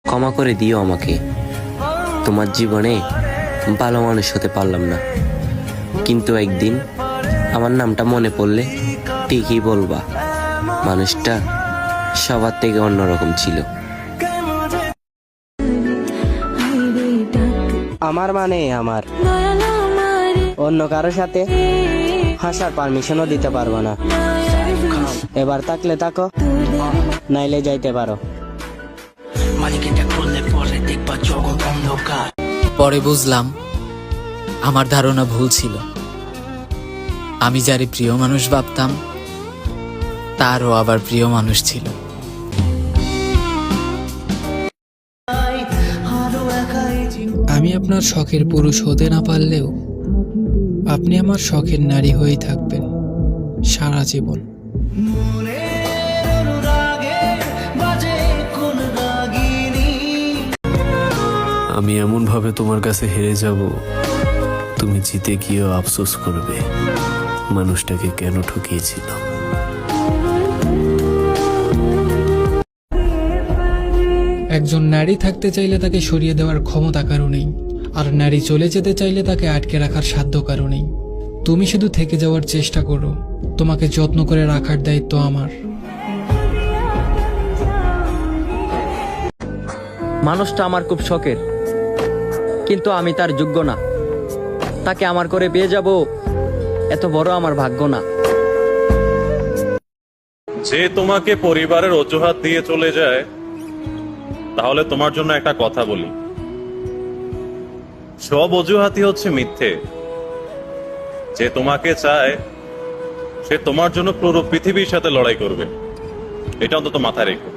ক্ষমা করে দিও আমাকে। তোমার জীবনে ভালো মানুষ হতে পারলাম না, কিন্তু একদিন আমার নামটা মনে পড়লে ঠিকই বলবা মানুষটা সবার থেকে অন্যরকম ছিল। আমার মানে আমার অন্য কারোর সাথে হাসার পারমিশনও দিতে পারবো না। এবার থাকলে থাকো, নাইলে যাইতে পারো। পরে বুঝলাম আমার ধারণা ভুল ছিল। আমি যারে প্রিয় মানুষ ভাবতাম তারও আবার প্রিয় মানুষ ছিল। আমি আপনার শখের পুরুষ হতে না পারলেও আপনি আমার শখের নারী হয়েই থাকবেন সারা জীবন। আমি এমন ভাবে তোমার কাছে হেরে যাব, তুমি জিতে গিয়েও আফসোস করবে মানুষটাকে কেন ঠকিয়েছিলাম। একজন নারী থাকতে চাইলে তাকে সরিয়ে দেওয়ার ক্ষমতা কারো নেই, আর নারী চলে যেতে চাইলে তাকে আটকে রাখার সাধ্য কারো নেই। তুমি শুধু থেকে যাওয়ার চেষ্টা করো, তোমাকে যত্ন করে রাখার দায়িত্ব আমার। মানুষটা আমার খুব শখের, কিন্তু আমি তার যোগ্য না। তাকে আমার করে পেয়ে যাব এত বড় আমার ভাগ্য না। যে তোমাকে পরিবারের অজুহাত দিয়ে চলে যায়, তাহলে তোমার জন্য একটা কথা বলি, সব অজুহাতই হচ্ছে মিথ্যে। যে তোমাকে চায় সে তোমার জন্য পুরো পৃথিবীর সাথে লড়াই করবে, এটা অন্তত মাথায় রেখো।